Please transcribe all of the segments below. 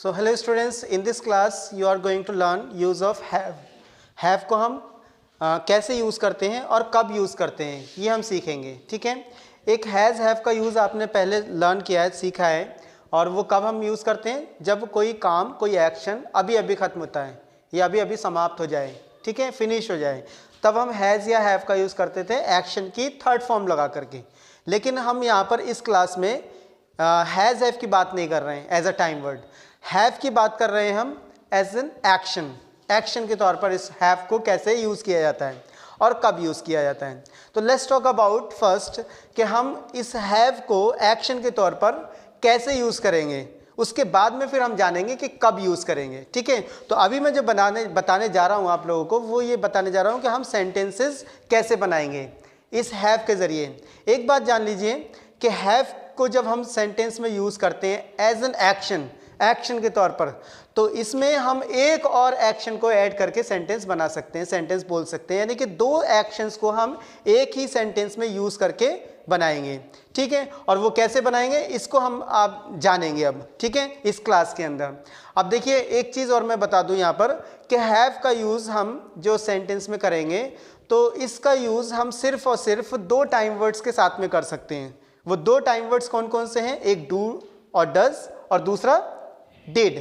So hello students, in this class you are going to learn use of have. Have को हम कैसे use करते हैं और कब यूज़ करते हैं ये हम सीखेंगे, ठीक है। एक हैज़ हैव का यूज़ आपने पहले लर्न किया है, सीखा है, और वो कब हम यूज़ करते हैं, जब कोई काम, कोई एक्शन अभी अभी ख़त्म होता है या अभी अभी समाप्त हो जाए, ठीक है, फिनिश हो जाए, तब हम हैज़ या हैव का यूज़ करते थे एक्शन की थर्ड फॉर्म लगा करके। लेकिन हम यहाँ पर इस क्लास में हैज़ हैव की बात नहीं कर रहे हैं as a time word, have की बात कर रहे हैं हम एज एन एक्शन, एक्शन के तौर पर इस हैव को कैसे यूज़ किया जाता है और कब यूज़ किया जाता है। तो लेट्स टॉक अबाउट फर्स्ट कि हम इस हैव को एक्शन के तौर पर कैसे यूज़ करेंगे, उसके बाद में फिर हम जानेंगे कि कब यूज़ करेंगे, ठीक है। तो अभी मैं जो बताने जा रहा हूँ आप लोगों को, वो ये बताने जा रहा हूँ कि हम सेंटेंसेस कैसे बनाएंगे इस हैव के ज़रिए। एक बात जान लीजिए कि हैव को जब हम सेंटेंस में यूज़ करते हैं एज एन एक्शन, एक्शन के तौर पर, तो इसमें हम एक और एक्शन को ऐड करके सेंटेंस बना सकते हैं, सेंटेंस बोल सकते हैं, यानी कि दो एक्शंस को हम एक ही सेंटेंस में यूज़ करके बनाएंगे, ठीक है। और वो कैसे बनाएंगे इसको हम आप जानेंगे अब, ठीक है, इस क्लास के अंदर। अब देखिए एक चीज़ और मैं बता दूं यहाँ पर कि हैव का यूज़ हम जो सेंटेंस में करेंगे तो इसका यूज़ हम सिर्फ और सिर्फ दो टाइम वर्ड्स के साथ में कर सकते हैं। वो दो टाइम वर्ड्स कौन कौन से हैं, एक डू और डज और दूसरा डिड,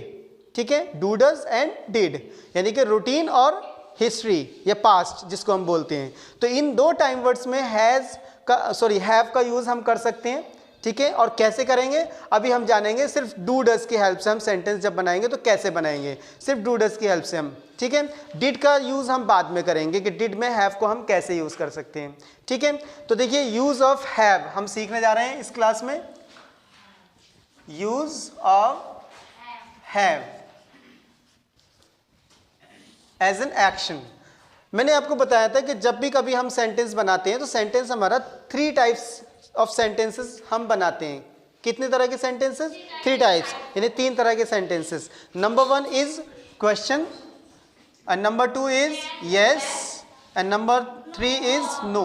ठीक है, डू डज एंड डिड, यानी कि रूटीन और हिस्ट्री या पास्ट जिसको हम बोलते हैं। तो इन दो टाइम वर्ड्स में हैव का यूज़ हम कर सकते हैं, ठीक है। और कैसे करेंगे अभी हम जानेंगे, सिर्फ डू डज की हेल्प से हम सेंटेंस जब बनाएंगे तो कैसे बनाएंगे, सिर्फ डू डज की हेल्प से हम, ठीक है। डिड का यूज़ हम बाद में करेंगे कि डिड में हैव को हम कैसे यूज़ कर सकते हैं, ठीक है। तो देखिए यूज़ ऑफ हैव हम सीखने जा रहे हैं इस क्लास में, use of have as an action. मैंने आपको बताया था कि जब भी कभी हम सेंटेंस बनाते हैं तो सेंटेंस हमारा थ्री टाइप्स ऑफ सेंटेंसेस हम बनाते हैं। कितने तरह के सेंटेंसेस, थ्री टाइप्स, यानी तीन तरह के sentences. Number one is question, and number two is yes, and number three is no.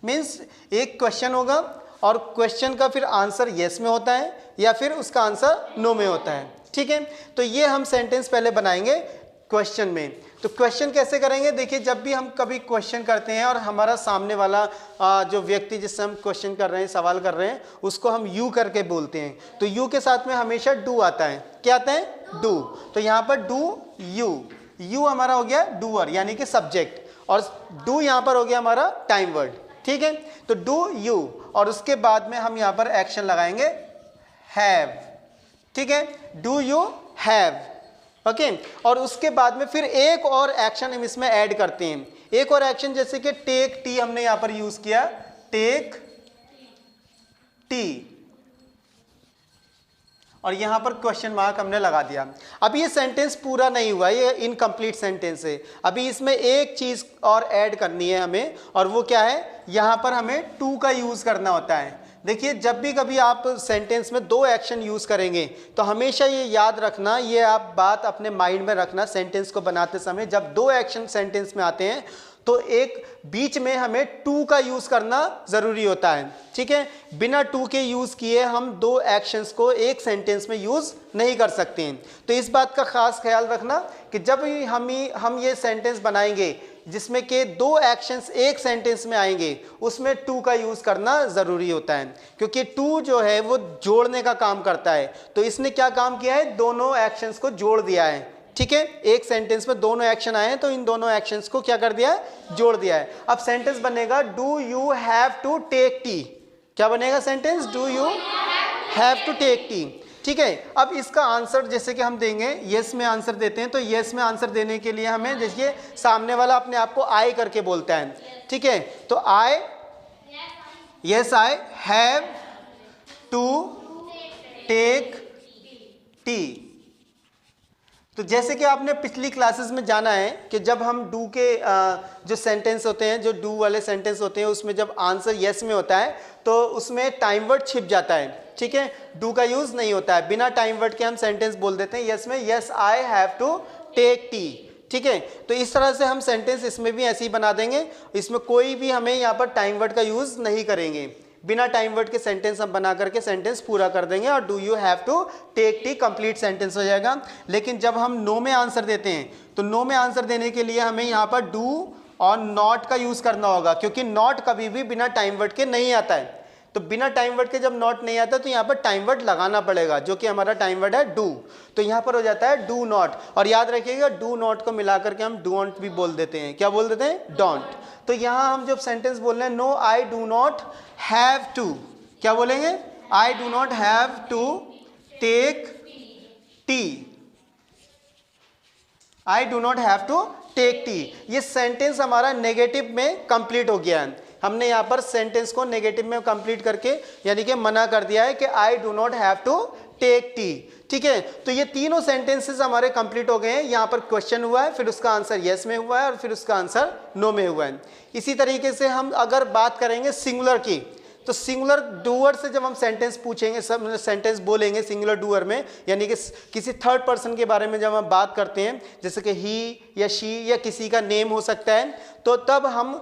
Means एक क्वेश्चन होगा और क्वेश्चन का फिर आंसर यस में होता है या फिर उसका आंसर नो में होता है, ठीक है। तो ये हम सेंटेंस पहले बनाएंगे क्वेश्चन में। तो क्वेश्चन कैसे करेंगे, देखिए जब भी हम कभी क्वेश्चन करते हैं और हमारा सामने वाला जो व्यक्ति जिससे हम क्वेश्चन कर रहे हैं, सवाल कर रहे हैं, उसको हम यू करके बोलते हैं, तो यू के साथ में हमेशा डू आता है। क्या आता है, डू। तो यहाँ पर डू यू, यू हमारा हो गया डूअर यानी कि सब्जेक्ट, और डू यहाँ पर हो गया हमारा टाइम वर्ड, ठीक है। तो डू यू, और उसके बाद में हम यहाँ पर एक्शन लगाएंगे हैव, ठीक है, डू यू हैव, ओके। और उसके बाद में फिर एक और एक्शन हम इसमें ऐड करते हैं, एक और एक्शन जैसे कि टेक टी हमने यहां पर यूज किया, टेक टी, और यहां पर क्वेश्चन मार्क हमने लगा दिया। अब ये सेंटेंस पूरा नहीं हुआ, ये इनकम्प्लीट सेंटेंस है, अभी इसमें एक चीज और ऐड करनी है हमें, और वो क्या है, यहां पर हमें टू का यूज करना होता है। देखिए जब भी कभी आप सेंटेंस में दो एक्शन यूज़ करेंगे तो हमेशा ये याद रखना, ये आप बात अपने माइंड में रखना, सेंटेंस को बनाते समय जब दो एक्शन सेंटेंस में आते हैं तो एक बीच में हमें टू का यूज़ करना ज़रूरी होता है, ठीक है। बिना टू के यूज़ किए हम दो एक्शंस को एक सेंटेंस में यूज़ नहीं कर सकते हैं। तो इस बात का ख़ास ख्याल रखना कि जब हम ये सेंटेंस बनाएंगे जिसमें के दो एक्शंस एक सेंटेंस में आएंगे, उसमें टू का यूज़ करना ज़रूरी होता है, क्योंकि टू जो है वो जोड़ने का काम करता है। तो इसने क्या काम किया है, दोनों एक्शंस को जोड़ दिया है, ठीक है। एक सेंटेंस में दोनों एक्शन आए हैं तो इन दोनों एक्शंस को क्या कर दिया है, जोड़ दिया है। अब सेंटेंस बनेगा do you have to take tea. क्या बनेगा sentence, do you have to take tea, ठीक है। अब इसका आंसर जैसे कि हम देंगे, यस में आंसर देते हैं, तो यस में आंसर देने के लिए हमें देखिए सामने वाला अपने आप को आई करके बोलता है, ठीक है। तो I, yes I have to take tea. तो जैसे कि आपने पिछली क्लासेस में जाना है कि जब हम डू के जो सेंटेंस होते हैं, जो डू वाले सेंटेंस होते हैं, उसमें जब आंसर यस में होता है तो उसमें टाइम वर्ड छिप जाता है, ठीक है, डू का यूज़ नहीं होता है। बिना टाइम वर्ड के हम सेंटेंस बोल देते हैं यस में, yes I have to take tea, ठीक है। तो इस तरह से हम सेंटेंस इसमें भी ऐसे ही बना देंगे, इसमें कोई भी हमें यहाँ पर टाइम वर्ड का यूज़ नहीं करेंगे। बिना टाइम वर्ड के सेंटेंस हम बना करके सेंटेंस पूरा कर देंगे और do you have to take tea complete sentence हो जाएगा। लेकिन जब हम नो में आंसर देते हैं तो नो में आंसर देने के लिए हमें यहाँ पर डू और नॉट का यूज़ करना होगा, क्योंकि नॉट कभी भी बिना टाइम वर्ड के नहीं आता है। तो बिना टाइम वर्ड के जब नॉट नहीं आता तो यहाँ पर टाइम वर्ड लगाना पड़ेगा, जो कि हमारा टाइम वर्ड है डू। तो यहाँ पर हो जाता है डू नॉट, और याद रखिएगा डू नॉट को मिला करके हम डोंट भी बोल देते हैं। क्या बोल देते हैं? डोंट। तो यहाँ हम जब सेंटेंस बोल रहे हैं no I do not have to, क्या बोलेंगे? I do not have to take tea, I do not have to take tea. ये सेंटेंस हमारा नेगेटिव में कंप्लीट हो गया है। हमने यहाँ पर सेंटेंस को नेगेटिव में कंप्लीट करके यानी कि मना कर दिया है कि I do not have to take tea. ठीक है, तो ये तीनों सेंटेंसेस हमारे कंप्लीट हो गए हैं। यहाँ पर क्वेश्चन हुआ है, फिर उसका आंसर यस में हुआ है और फिर उसका आंसर नो में हुआ है। इसी तरीके से हम अगर बात करेंगे सिंगुलर की, तो सिंगुलर डूअर से जब हम सेंटेंस पूछेंगे, सब सेंटेंस बोलेंगे सिंगुलर डूअर में, यानी कि किसी थर्ड पर्सन के बारे में जब हम बात करते हैं, जैसे कि ही या शी या किसी का नेम हो सकता है, तो तब हम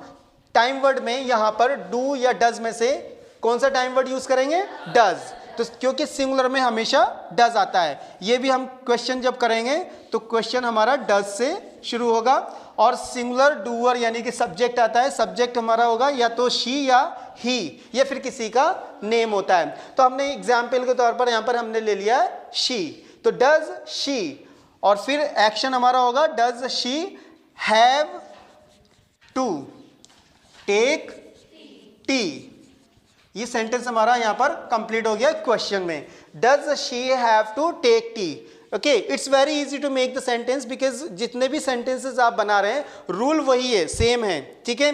टाइम वर्ड में यहाँ पर डू या डज में से कौन सा टाइम वर्ड यूज़ करेंगे? डज। तो क्योंकि सिंगुलर में हमेशा डज आता है। ये भी हम क्वेश्चन जब करेंगे तो क्वेश्चन हमारा डज से शुरू होगा, और सिंगुलर डूअर यानी कि सब्जेक्ट आता है, सब्जेक्ट हमारा होगा या तो शी या ही या फिर किसी का नेम होता है। तो हमने एग्जाम्पल के तौर पर यहाँ पर हमने ले लिया शी, तो डज शी, और फिर एक्शन हमारा होगा does she have to take tea. ये सेंटेंस हमारा यहाँ पर कंप्लीट हो गया क्वेश्चन में, does she have to take tea. Okay, it's very easy to make the sentence, because जितने भी सेंटेंसेस आप बना रहे हैं रूल वही है, सेम है। ठीक है,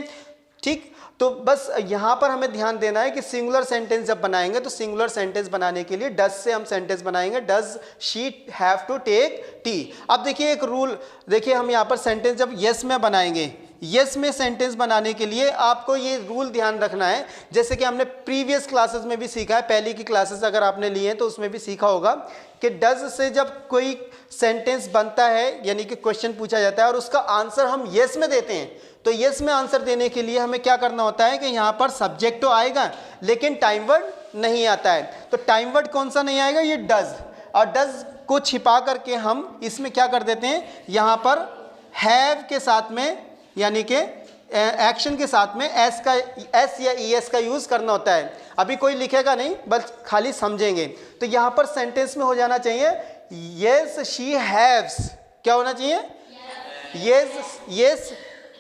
ठीक। तो बस यहाँ पर हमें ध्यान देना है कि सिंगुलर सेंटेंस जब बनाएंगे तो सिंगुलर सेंटेंस बनाने के लिए डज से हम सेंटेंस बनाएंगे, does she have to take tea. अब देखिए एक रूल, देखिए हम यहाँ पर सेंटेंस जब यस में बनाएंगे, यस में सेंटेंस बनाने के लिए आपको ये रूल ध्यान रखना है, जैसे कि हमने प्रीवियस क्लासेस में भी सीखा है, पहले की क्लासेस अगर आपने लिए हैं तो उसमें भी सीखा होगा कि डज से जब कोई सेंटेंस बनता है यानी कि क्वेश्चन पूछा जाता है और उसका आंसर हम यस में देते हैं, तो यस में आंसर देने के लिए हमें क्या करना होता है कि यहाँ पर सब्जेक्ट तो आएगा लेकिन टाइम वर्ड नहीं आता है। तो टाइम वर्ड कौन सा नहीं आएगा? ये डज, और डज को छिपा करके हम इसमें क्या कर देते हैं, यहाँ पर हैव के साथ में यानी कि एक्शन के साथ में एस या ईएस का यूज़ करना होता है। अभी कोई लिखेगा नहीं, बस खाली समझेंगे। तो यहाँ पर सेंटेंस में हो जाना चाहिए यस शी हैव्स, क्या होना चाहिए? Yes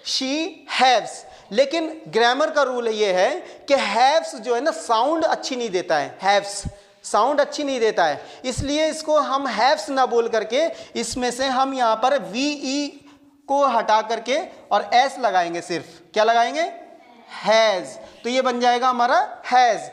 she haves. लेकिन ग्रामर का रूल ये है कि हैव्स जो है ना साउंड अच्छी नहीं देता है, हैव्स साउंड अच्छी नहीं देता है, इसलिए इसको हम हैव्स ना बोल करके इसमें से हम यहाँ पर वी को हटा करके और एस लगाएंगे, सिर्फ क्या लगाएंगे? हैज। तो ये बन जाएगा हमारा हैज,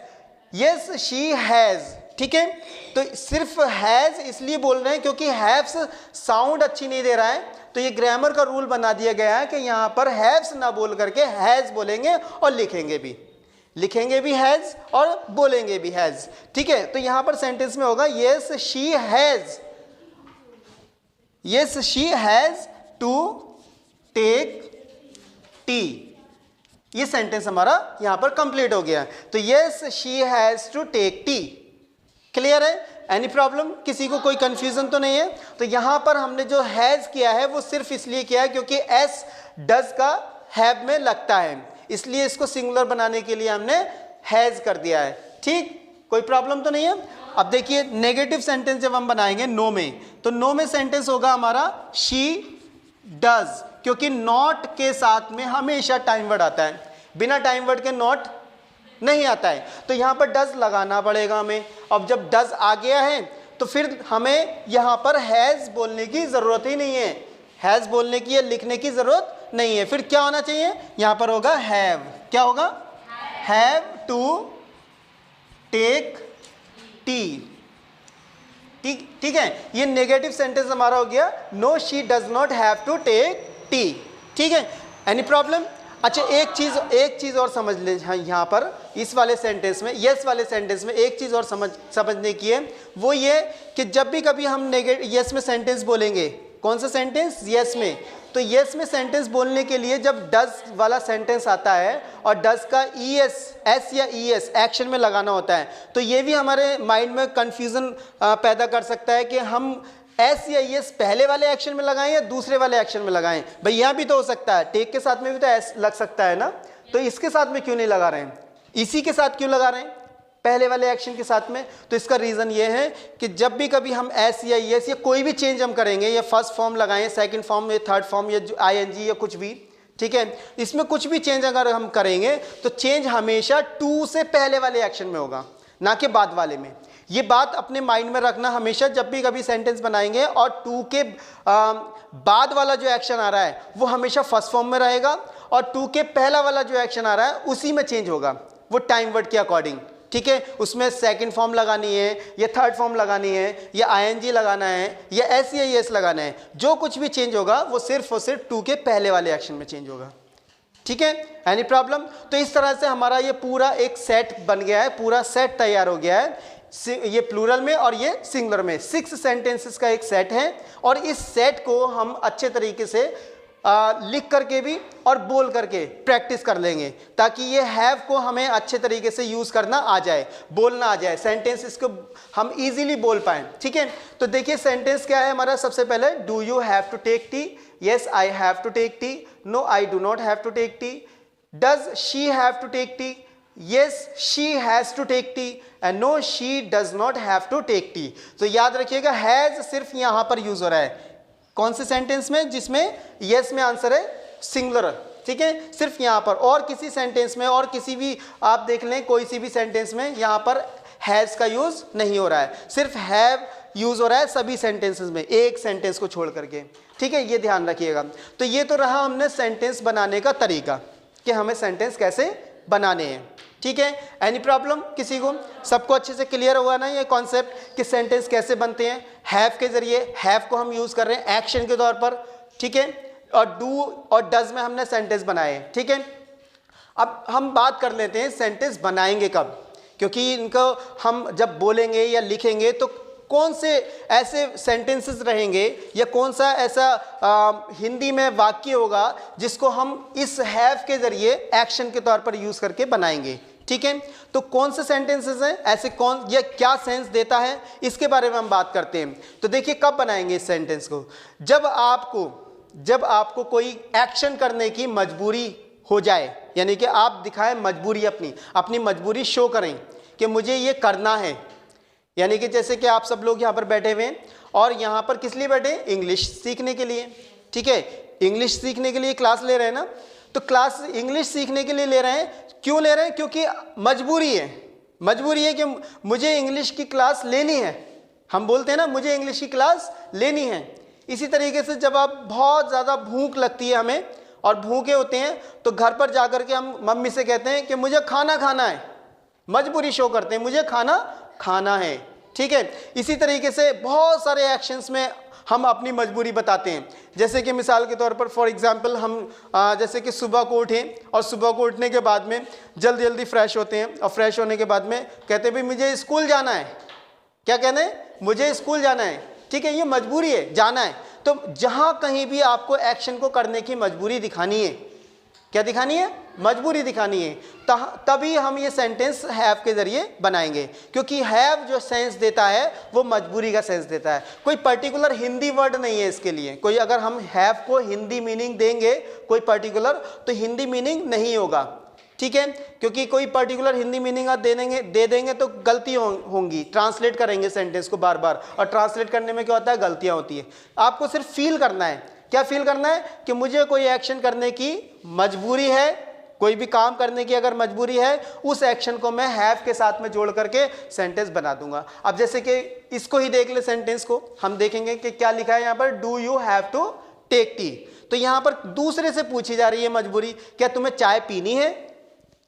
यस शी हैज। ठीक है, तो सिर्फ हैज इसलिए बोल रहे हैं क्योंकि हैव्स साउंड अच्छी नहीं दे रहा है, तो ये ग्रामर का रूल बना दिया गया है कि यहाँ पर हैव्स ना बोल करके हैज बोलेंगे और लिखेंगे भी हैज और बोलेंगे भी हैज। ठीक है, तो यहाँ पर सेंटेंस में होगा yes she has to take tea. ये सेंटेंस हमारा यहां पर कंप्लीट हो गया। तो yes she has to take tea. Clear है? Any problem? किसी को कोई कंफ्यूजन तो नहीं है? तो यहां पर हमने जो हैज किया है वो सिर्फ इसलिए किया है क्योंकि एस डज का हैव में लगता है, इसलिए इसको सिंगुलर बनाने के लिए हमने हैज कर दिया है। ठीक, कोई प्रॉब्लम तो नहीं है? अब देखिए नेगेटिव सेंटेंस जब हम बनाएंगे नो में, तो नो में सेंटेंस होगा हमारा शी डज, क्योंकि नॉट के साथ में हमेशा टाइम वर्ड आता है, बिना टाइम वर्ड के नॉट नहीं आता है, तो यहाँ पर डज लगाना पड़ेगा हमें। अब जब डज आ गया है तो फिर हमें यहाँ पर हैज़ बोलने की ज़रूरत ही नहीं है, हैज़ बोलने की या लिखने की ज़रूरत नहीं है। फिर क्या होना चाहिए? यहाँ पर होगा हैव। क्या होगा? Have to take tea. ठीक है, ये नेगेटिव सेंटेंस हमारा हो गया, no she does not have to take tea. ठीक है, एनी प्रॉब्लम? अच्छा, एक चीज और समझ ले यहाँ पर इस वाले सेंटेंस में, यस वाले सेंटेंस में एक चीज और समझने की है, वो ये कि जब भी कभी हम यस में सेंटेंस बोलेंगे कौन सा सेंटेंस? यस में। तो यस में सेंटेंस बोलने के लिए जब डज वाला सेंटेंस आता है और डज का एस या ईएस एक्शन में लगाना होता है, तो ये भी हमारे माइंड में कंफ्यूजन पैदा कर सकता है कि हम एस या ईएस पहले वाले एक्शन में लगाएं या दूसरे वाले एक्शन में लगाएं। भाई यहाँ भी तो हो सकता है, टेक के साथ में भी तो एस लग सकता है ना, तो इसके साथ में क्यों नहीं लगा रहे हैं, इसी के साथ क्यों लगा रहे हैं, पहले वाले एक्शन के साथ में? तो इसका रीज़न ये है कि जब भी कभी हम एस या ईएस या कोई भी चेंज हम करेंगे, या फर्स्ट फॉर्म लगाएं, सेकंड फॉर्म या थर्ड फॉर्म या आईएनजी या कुछ भी, ठीक है, इसमें कुछ भी चेंज अगर हम करेंगे तो चेंज हमेशा टू से पहले वाले एक्शन में होगा, ना कि बाद वाले में। ये बात अपने माइंड में रखना हमेशा, जब भी कभी सेंटेंस बनाएंगे और टू के बाद वाला जो एक्शन आ रहा है वो हमेशा फर्स्ट फॉर्म में रहेगा, और टू के पहला वाला जो एक्शन आ रहा है उसी में चेंज होगा, वो टाइम वर्ड के अकॉर्डिंग, ठीक है। उसमें सेकंड फॉर्म लगानी है या थर्ड फॉर्म लगानी है या आईएनजी लगाना है या एस या एस लगाना है, जो कुछ भी चेंज होगा वो सिर्फ और सिर्फ टू के पहले वाले एक्शन में चेंज होगा, ठीक है। Any problem? तो इस तरह से हमारा ये पूरा एक सेट बन गया है, पूरा सेट तैयार हो गया है, ये प्लूरल में और ये सिंगुलर में 6 सेंटेंसेस का एक सेट है, और इस सेट को हम अच्छे तरीके से लिख करके भी और बोल करके प्रैक्टिस कर लेंगे, ताकि ये हैव को हमें अच्छे तरीके से यूज़ करना आ जाए, बोलना आ जाए, सेंटेंस इसको हम इजीली बोल पाएँ, ठीक है। तो देखिए सेंटेंस क्या है हमारा, सबसे पहले do you have to take tea? Yes I have to take tea. No I do not have to take tea. Does she have to take tea? Yes she has to take tea and no she does not have to take tea. तो याद रखिएगा has सिर्फ यहाँ पर use हो रहा है, कौन से सेंटेंस में? जिसमें यस में आंसर है सिंगुलर, ठीक है, सिर्फ यहाँ पर। और किसी सेंटेंस में और किसी भी आप देख लें कोई सी भी सेंटेंस में यहाँ पर हैज़ का यूज़ नहीं हो रहा है, सिर्फ हैव यूज़ हो रहा है सभी सेंटेंसेस में, एक सेंटेंस को छोड़ करके, ठीक है, ये ध्यान रखिएगा। तो ये तो रहा हमने सेंटेंस बनाने का तरीका कि हमें सेंटेंस कैसे बनाने हैं, ठीक है। एनी प्रॉब्लम किसी को? सबको अच्छे से क्लियर हुआ ना ये कॉन्सेप्ट कि सेंटेंस कैसे बनते हैं? हैव के जरिए, हैव को हम यूज़ कर रहे हैं एक्शन के तौर पर, ठीक है, और डू और डज में हमने सेंटेंस बनाए, ठीक है। अब हम बात कर लेते हैं सेंटेंस बनाएंगे कब, क्योंकि इनको हम जब बोलेंगे या लिखेंगे तो कौन से ऐसे सेंटेंसेस रहेंगे या कौन सा ऐसा हिंदी में वाक्य होगा जिसको हम इस हैव के जरिए एक्शन के तौर पर यूज़ करके बनाएंगे, ठीक है। तो कौन से सेंटेंसेस हैं ऐसे, कौन या क्या सेंस देता है, इसके बारे में हम बात करते हैं। तो देखिए कब बनाएंगे इस सेंटेंस को, जब आपको कोई एक्शन करने की मजबूरी हो जाए, यानी कि आप दिखाएं मजबूरी, अपनी मजबूरी शो करें कि मुझे ये करना है। यानी कि जैसे कि आप सब लोग यहाँ पर बैठे हुए हैं और यहाँ पर किस लिए बैठे? इंग्लिश सीखने के लिए, ठीक है, इंग्लिश सीखने के लिए क्लास ले रहे हैं ना। तो क्लास इंग्लिश सीखने के लिए ले रहे हैं, क्यों ले रहे हैं? क्योंकि मजबूरी है कि मुझे इंग्लिश की क्लास लेनी है। हम बोलते हैं ना मुझे इंग्लिश की क्लास लेनी है। इसी तरीके से जब आप बहुत ज़्यादा भूख लगती है हमें और भूखे होते हैं तो घर पर जा कर के हम मम्मी से कहते हैं कि मुझे खाना खाना है, मजबूरी शो करते हैं, मुझे खाना खाना है, ठीक है। इसी तरीके से बहुत सारे एक्शंस में हम अपनी मजबूरी बताते हैं। जैसे कि मिसाल के तौर पर फॉर एग्जांपल हम जैसे कि सुबह को उठें और सुबह को उठने के बाद में जल्दी फ्रेश होते हैं और फ्रेश होने के बाद में कहते हैं भाई मुझे स्कूल जाना है। क्या कहना है? मुझे स्कूल जाना है, ठीक है, ये मजबूरी है, जाना है। तो जहाँ कहीं भी आपको एक्शन को करने की मजबूरी दिखानी है, क्या दिखानी है? मजबूरी दिखानी है, तभी हम ये सेंटेंस हैव के जरिए बनाएंगे, क्योंकि हैव जो सेंस देता है वो मजबूरी का सेंस देता है। कोई पर्टिकुलर हिंदी वर्ड नहीं है इसके लिए, कोई अगर हम हैव को हिंदी मीनिंग देंगे कोई पर्टिकुलर, तो हिंदी मीनिंग नहीं होगा, ठीक है, क्योंकि कोई पर्टिकुलर हिंदी मीनिंग आप दे देंगे तो गलती होंगी। ट्रांसलेट करेंगे सेंटेंस को बार बार, और ट्रांसलेट करने में क्या होता है? गलतियाँ होती है। आपको सिर्फ फील करना है। क्या फील करना है? कि मुझे कोई एक्शन करने की मजबूरी है, कोई भी काम करने की अगर मजबूरी है, उस एक्शन को मैं हैव के साथ में जोड़ करके सेंटेंस बना दूंगा। अब जैसे कि इसको ही देख ले, सेंटेंस को हम देखेंगे कि क्या लिखा है यहाँ पर, do you have to take tea. तो यहाँ पर दूसरे से पूछी जा रही है मजबूरी, क्या तुम्हें चाय पीनी है?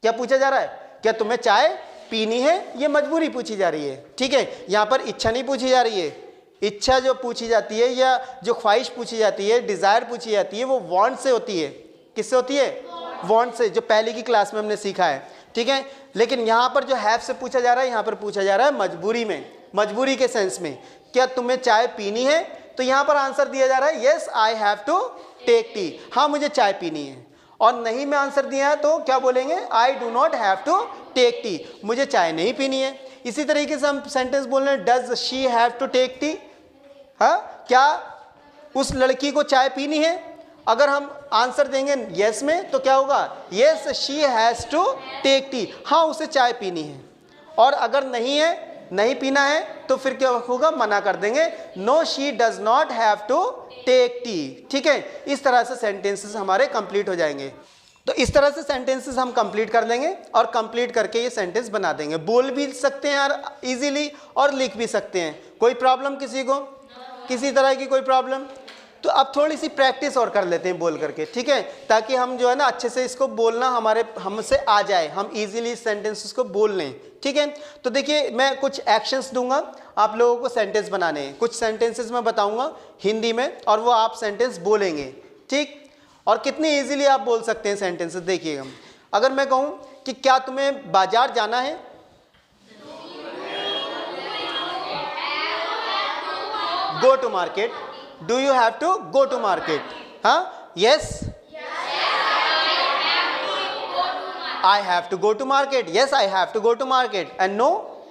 क्या पूछा जा रहा है? क्या तुम्हें चाय पीनी है? ये मजबूरी पूछी जा रही है, ठीक है। यहाँ पर इच्छा नहीं पूछी जा रही है। इच्छा जो पूछी जाती है या जो ख्वाहिश पूछी जाती है, डिज़ायर पूछी जाती है, वो वांट से होती है। किससे होती है? वांट से, जो पहले की क्लास में हमने सीखा है, ठीक है। लेकिन यहाँ पर जो हैव से पूछा जा रहा है, यहाँ पर पूछा जा रहा है मजबूरी में, मजबूरी के सेंस में। क्या तुम्हें चाय पीनी है? तो यहाँ पर आंसर दिया जा रहा है yes I have to take tea, हाँ मुझे चाय पीनी है। और नहीं में आंसर दिया है तो क्या बोलेंगे, I do not have to take tea, मुझे चाय नहीं पीनी है। इसी तरीके से हम सेंटेंस बोल रहे हैं does she have to take tea, हाँ क्या उस लड़की को चाय पीनी है। अगर हम आंसर देंगे यस में तो क्या होगा, yes she has to take tea, हाँ उसे चाय पीनी है। और अगर नहीं है, नहीं पीना है, तो फिर क्या होगा, मना कर देंगे, no she does not have to take tea. ठीक है, इस तरह से सेंटेंसेस हमारे कंप्लीट हो जाएंगे। तो इस तरह से सेंटेंसेस हम कंप्लीट कर देंगे और कंप्लीट करके ये सेंटेंस बना देंगे। बोल भी सकते हैं यार इजीली और लिख भी सकते हैं। कोई प्रॉब्लम किसी को, किसी तरह की कोई प्रॉब्लम? तो अब थोड़ी सी प्रैक्टिस और कर लेते हैं बोल करके, ठीक है, ताकि हम जो है ना अच्छे से इसको बोलना हमसे आ जाए, हम इजीली सेंटेंसेस को बोल लें। ठीक है, तो देखिए मैं कुछ एक्शंस दूंगा आप लोगों को, सेंटेंस बनाने हैं। कुछ सेंटेंसेस मैं बताऊंगा हिंदी में और वो आप सेंटेंस बोलेंगे, ठीक। और कितनी इजीली आप बोल सकते हैं सेंटेंसेस, देखिएगा। अगर मैं कहूँ कि क्या तुम्हें बाजार जाना है, go to market, do you have to go to market, हाँ yes I have to go to market. Yes, I have to go to market. And no?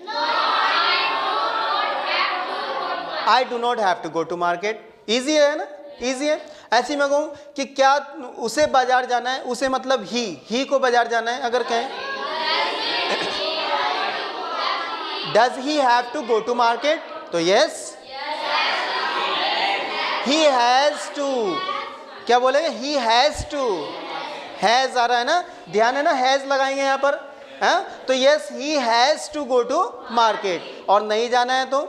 No, I do not have to go to market. Easy है ना? Easy है। ऐसी मैं कहूँ कि क्या उसे बाजार जाना है, उसे मतलब ही को बाजार जाना है। अगर कहें Does he have to go to market? तो yes, he has to। क्या बोलेंगे, he has to। हैज आ रहा है ना, ध्यान है ना, हैज लगाएंगे यहाँ पर, हाँ तो yes he has to go to market. और नहीं जाना है तो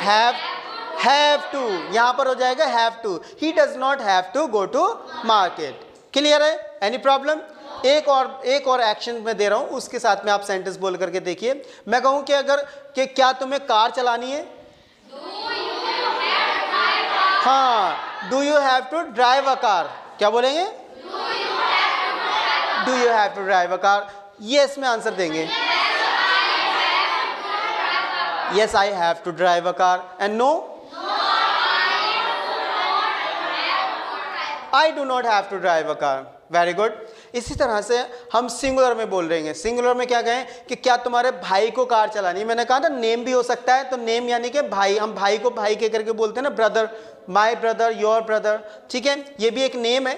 हैव टू, यहाँ पर हो जाएगा have to, he does not have to go to market. Clear है? Any problem? एक और एक्शन मैं दे रहा हूँ, उसके साथ में आप सेंटेंस बोल करके देखिए। मैं कहूँ कि अगर कि क्या तुम्हें कार चलानी है, हाँ do you have to drive a car, क्या बोलेंगे, do you have to drive a car. Yes में आंसर देंगे, yes I have to drive a car. And no, I do not have to drive a car. Very good. इसी तरह से हम singular में बोल रहे हैं। सिंगुलर में क्या कहें कि क्या तुम्हारे भाई को कार चलानी है। मैंने कहा ना नेम भी हो सकता है, तो नेम यानी कि भाई, हम भाई को भाई के करके बोलते हैं ना, brother, my brother, your brother, ठीक है, ये भी एक नेम है,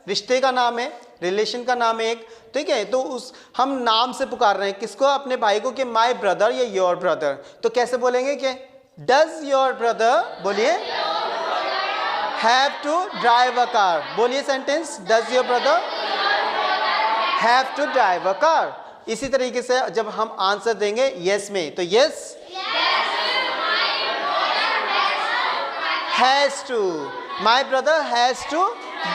रिश्ते का नाम है, रिलेशन का नाम है एक, ठीक है। तो हम नाम से पुकार रहे हैं किसको, अपने भाई को, कि माय ब्रदर या योर ब्रदर। तो कैसे बोलेंगे कि डज योर ब्रदर, बोलिए, have to drive a car, बोलिए सेंटेंस, does your brother have to drive a car. इसी तरीके से जब हम आंसर देंगे यस में, तो yes has to, my brother has to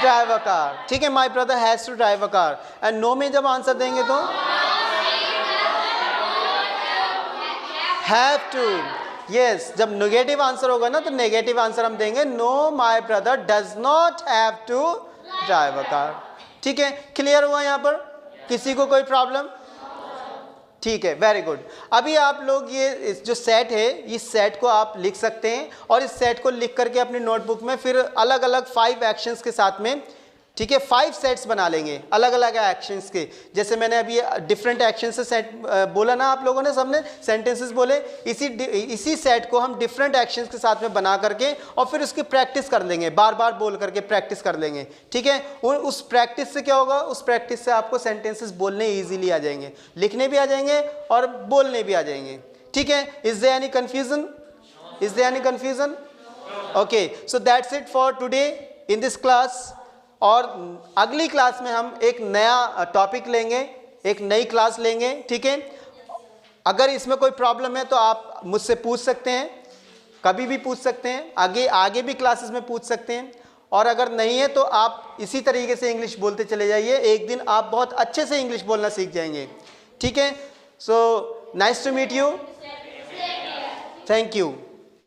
drive a car, ठीक है, my brother has to drive a car. And no में जब आंसर देंगे तो हैव टू। यस, जब नेगेटिव आंसर होगा ना तो नेगेटिव आंसर हम देंगे, no my brother does not have to drive a car. ठीक है, क्लियर हुआ यहाँ पर? किसी को कोई प्रॉब्लम? ठीक है, वेरी गुड। अभी आप लोग ये जो सेट है, इस सेट को आप लिख सकते हैं और इस सेट को लिख करके अपनी नोटबुक में फिर अलग अलग 5 एक्शंस के साथ में, ठीक है, 5 सेट्स बना लेंगे अलग अलग एक्शंस के। जैसे मैंने अभी डिफरेंट एक्शन से सेट बोला ना, आप लोगों ने सबने सेंटेंसेस बोले, इसी सेट को हम डिफरेंट एक्शंस के साथ में बना करके और फिर उसकी प्रैक्टिस कर लेंगे, बार बार बोल करके प्रैक्टिस कर लेंगे। ठीक है, उस प्रैक्टिस से क्या होगा, उस प्रैक्टिस से आपको सेंटेंसेस बोलने ईजिली आ जाएंगे, लिखने भी आ जाएंगे और बोलने भी आ जाएंगे। ठीक है, is there any confusion? Is there any confusion? Okay, so that's it for today in this class. और अगली क्लास में हम एक नया टॉपिक लेंगे, एक नई क्लास लेंगे। ठीक है, अगर इसमें कोई प्रॉब्लम है तो आप मुझसे पूछ सकते हैं, कभी भी पूछ सकते हैं, आगे भी क्लासेस में पूछ सकते हैं। और अगर नहीं है तो आप इसी तरीके से इंग्लिश बोलते चले जाइए, एक दिन आप बहुत अच्छे से इंग्लिश बोलना सीख जाएंगे। ठीक है, so nice to meet you, thank you.